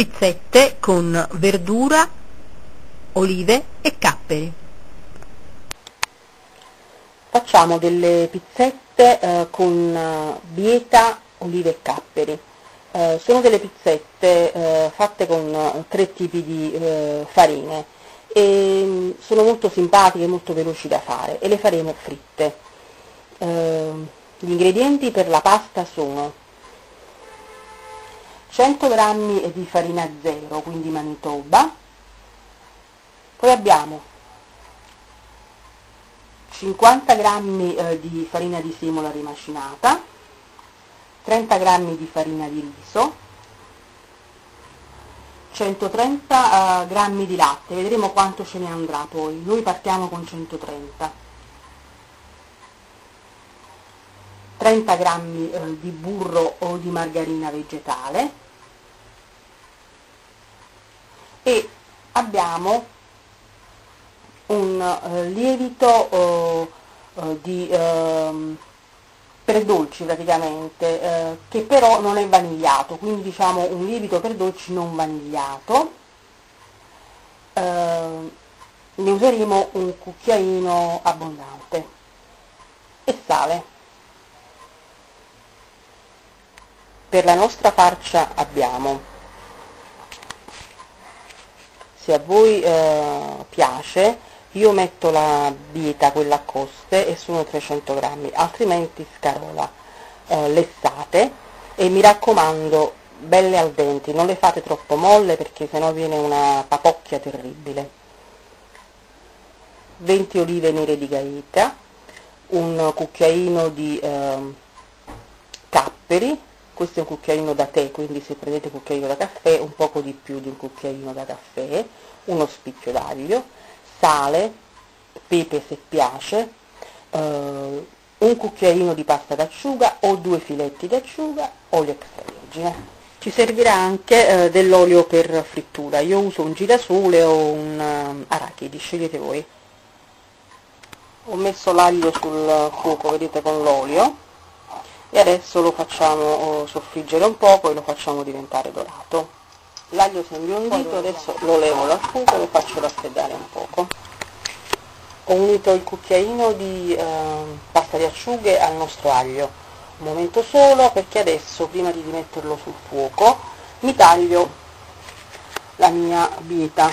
pizzette con verdura, olive e capperi. Facciamo delle pizzette con bieta, olive e capperi. Sono delle pizzette fatte con 3 tipi di farine e sono molto simpatiche e molto veloci da fare e le faremo fritte. Gli ingredienti per la pasta sono 100 g di farina zero, quindi Manitoba, poi abbiamo 50 g di farina di semola rimacinata, 30 g di farina di riso, 130 g di latte, vedremo quanto ce ne andrà poi, noi partiamo con 130, 30 g di burro o di margarina vegetale e abbiamo un lievito per dolci praticamente, che però non è vanigliato, quindi diciamo un lievito per dolci non vanigliato. Ne useremo un cucchiaino abbondante e sale. Per la nostra farcia abbiamo, se a voi piace, io metto la bieta, quella a coste, e sono 300 g, altrimenti scarola, lessate, e mi raccomando belle al dente, non le fate troppo molle perché sennò viene una papocchia terribile. 20 olive nere di Gaeta, un cucchiaino di capperi, questo è un cucchiaino da tè, quindi se prendete cucchiaino da caffè un poco di più di un cucchiaino da caffè, uno spicchio d'aglio, sale, pepe se piace, un cucchiaino di pasta d'acciuga o 2 filetti d'acciuga, olio extravergine. Ci servirà anche dell'olio per frittura, io uso un girasole o un arachidi, scegliete voi. Ho messo l'aglio sul fuoco, vedete, con l'olio, e adesso lo facciamo soffriggere un poco e lo facciamo diventare dorato. L'aglio si è imbiondito, adesso lo levo dal fuoco e lo faccio raffreddare un poco. Ho unito il cucchiaino di pasta di acciughe al nostro aglio, un momento solo, perché adesso prima di metterlo sul fuoco mi taglio la mia bieta,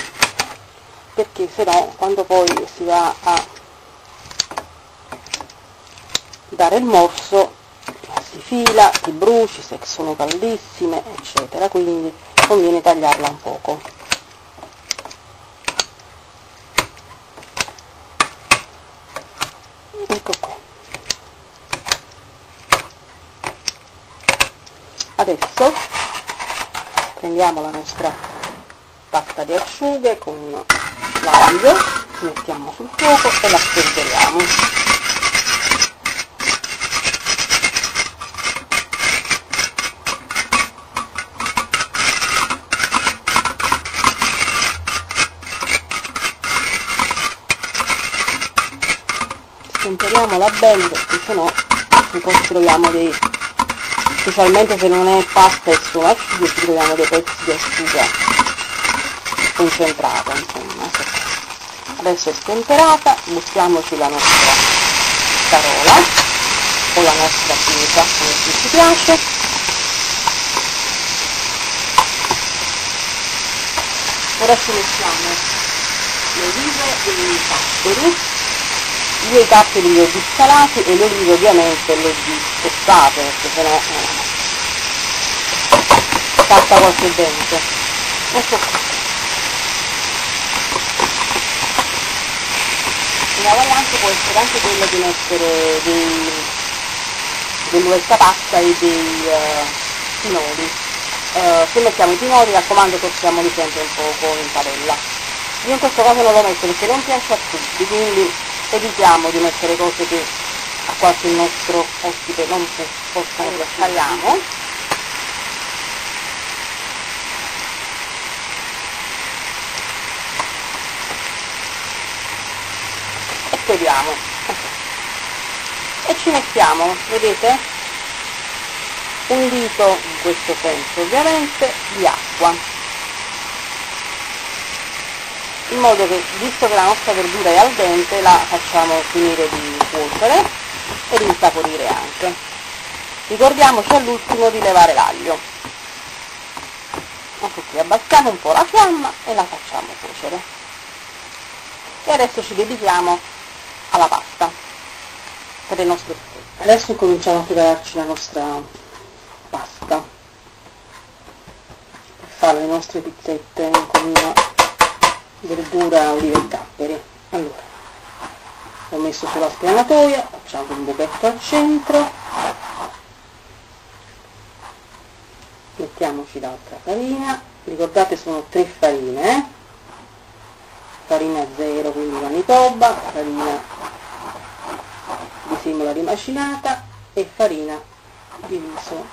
perché sennò quando poi si va a dare il morso si fila, ti bruci, se sono caldissime, eccetera, quindi conviene tagliarla un poco. Ecco qua. Adesso prendiamo la nostra pasta di acciughe con l'aglio, mettiamo sul fuoco e la spolveriamo. Temperiamola bene, perché sennò ci troviamo dei, specialmente se non è pasta e sono acciughe, ci troviamo dei pezzi di acciuga concentrata, insomma. Adesso è stemperata, buttiamoci la nostra carola o la nostra bieta, come ci piace. Ora ci mettiamo le olive e i capperi. Io i capperi li ho dissalati e le olive ovviamente le ho dispezzate, perché sennò salta qualche dente. Ecco qua. Una variante può essere anche quella di mettere dell'uetta pasta e dei pinoli. Se mettiamo i pinoli, raccomando, tostiamoli sempre un poco in padella. Io in questo caso non lo metto perché non piace a tutti, quindi evitiamo di mettere cose che a qualche nostro ospite non possano piacere. E togliamo e ci mettiamo, vedete, un dito, in questo senso ovviamente, di acqua. in modo che, visto che la nostra verdura è al dente, la facciamo finire di cuocere e di insaporire anche. Ricordiamoci all'ultimo di levare l'aglio. Ecco qui, abbassiamo un po' la fiamma e la facciamo cuocere. E adesso ci dedichiamo alla pasta per le nostre pizzette. Adesso cominciamo a prepararci la nostra pasta per fare le nostre pizzette con verdura, olive e capperi. Allora, ho messo sulla spianatoia, facciamo un buchetto al centro, mettiamoci l'altra farina, ricordate sono 3 farine, farina 0 quindi Manitoba, farina di semola rimacinata e farina di riso.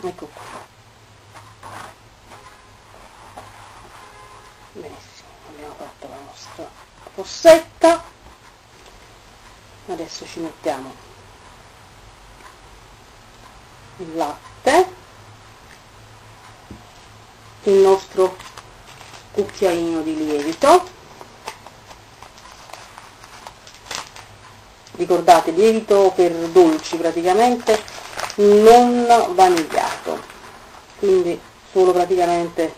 Ecco qui, benissimo, abbiamo fatto la nostra fossetta. Adesso ci mettiamo il latte, il nostro cucchiaino di lievito, ricordate lievito per dolci praticamente, non vanigliato, quindi solo praticamente,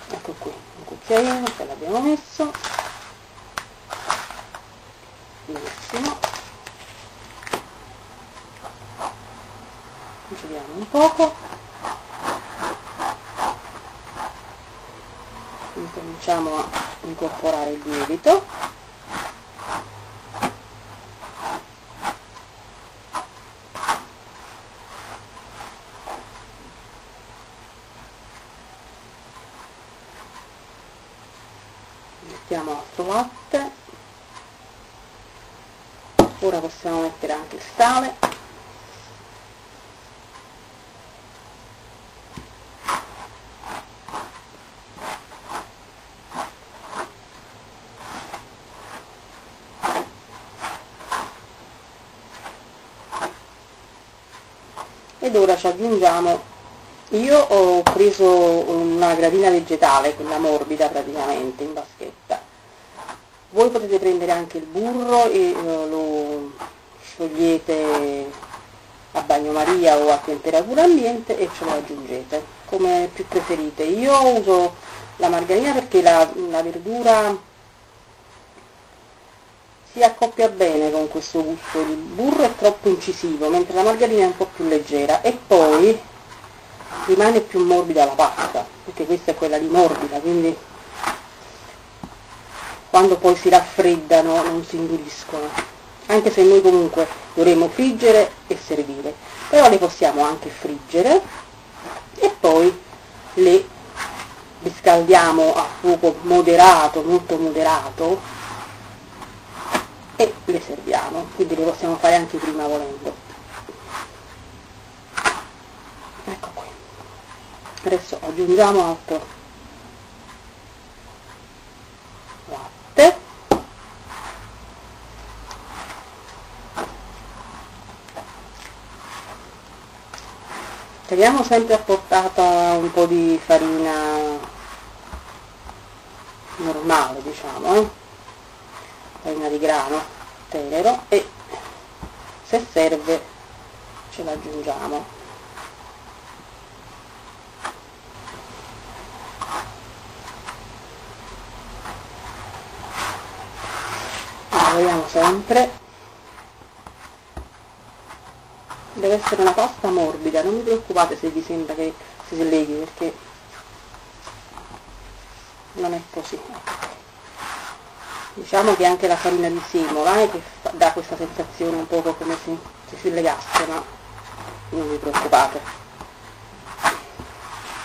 ecco qui un cucchiaino che l'abbiamo messo, benissimo, giriamo un poco, incominciamo a incorporare il lievito, mettiamo altro latte, ora possiamo mettere anche il sale, ed ora ci aggiungiamo, io ho preso una gradina vegetale, quella morbida praticamente, in vaschetta. Voi potete prendere anche il burro e lo sciogliete a bagnomaria o a temperatura ambiente e ce lo aggiungete, come più preferite. Io uso la margarina perché la verdura si accoppia bene con questo gusto, il burro è troppo incisivo, mentre la margarina è un po' più leggera e poi rimane più morbida la pasta, perché questa è quella di morbida, quindi quando poi si raffreddano non si induriscono, anche se noi comunque dovremo friggere e servire, però le possiamo anche friggere e poi le riscaldiamo a fuoco moderato, molto moderato, e le serviamo, quindi le possiamo fare anche prima volendo. Ecco qui, adesso aggiungiamo altro latte, teniamo sempre a portata un po' di farina normale, diciamo, farina di grano tenero, e se serve ce l'aggiungiamo. Lavoriamo sempre, deve essere una pasta morbida, non vi preoccupate se vi sembra che si sleghi, perché non è così. Diciamo che anche la farina di semola che dà questa sensazione un po' come se si legasse, ma non vi preoccupate.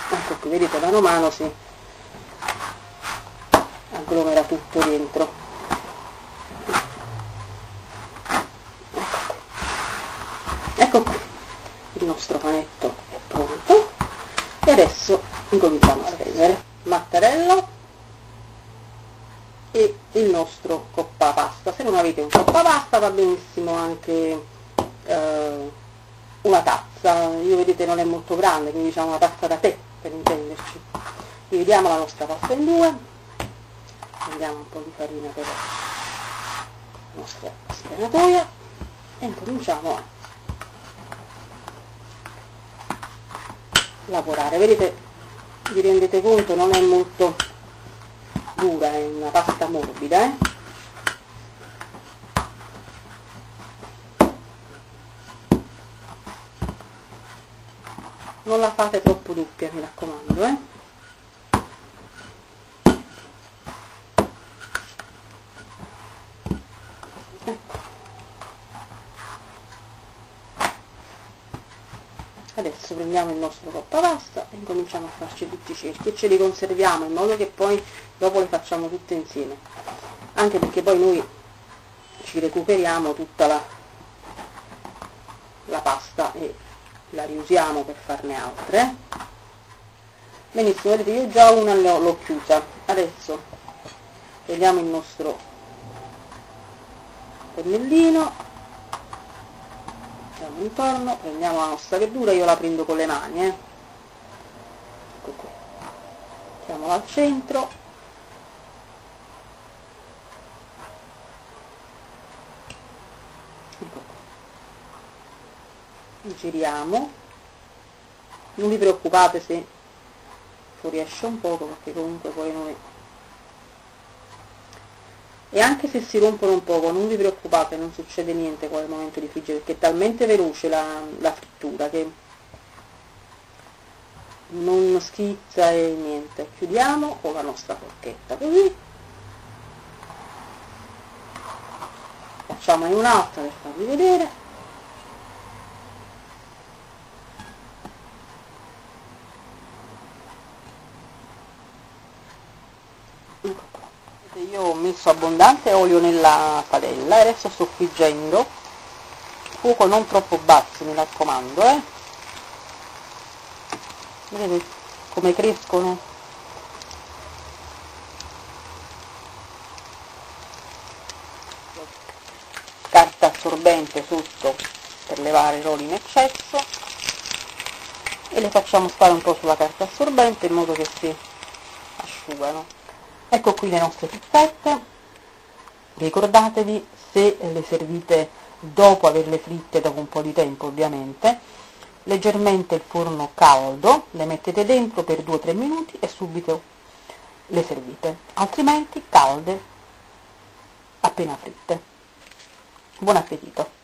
Ecco qui, vedete, mano a mano si agglomera tutto dentro. Ecco qui, il nostro panetto è pronto e adesso incominciamo a prendere mattarello e il nostro coppa pasta. Se non avete un coppa pasta va benissimo anche una tazza, io vedete non è molto grande, quindi diciamo una tazza da tè per intenderci. Dividiamo la nostra pasta in due, prendiamo un po' di farina per la nostra spanatoia e incominciamo a lavorare. Vedete, vi rendete conto, non è molto dura, è una pasta morbida, non la fate troppo doppia, mi raccomando, Ecco. Adesso prendiamo il nostro coppapasta e incominciamo a farci tutti i cerchi e ce li conserviamo in modo che poi dopo le facciamo tutte insieme, anche perché poi noi ci recuperiamo tutta la pasta e la riusiamo per farne altre. Benissimo, vedete, io già una l'ho chiusa. Adesso prendiamo il nostro pennellino, andiamo intorno, prendiamo la nostra verdura, io la prendo con le mani, ecco qui, mettiamola al centro, ecco qui. Giriamo, non vi preoccupate se fuoriesce un poco, perché comunque poi noi, e anche se si rompono un poco non vi preoccupate, non succede niente poi al momento di friggere, perché è talmente veloce la frittura che non schizza e niente. Chiudiamo con la nostra forchetta, così facciamone un'altra per farvi vedere. Io ho messo abbondante olio nella padella e adesso sto friggendo, fuoco non troppo basso, mi raccomando, vedete come crescono? Carta assorbente sotto per levare i roli in eccesso e le facciamo stare un po' sulla carta assorbente in modo che si asciugano. Ecco qui le nostre pizzette, ricordatevi, se le servite dopo averle fritte, dopo un po' di tempo ovviamente, leggermente il forno caldo, le mettete dentro per 2-3 minuti e subito le servite, altrimenti calde appena fritte. Buon appetito!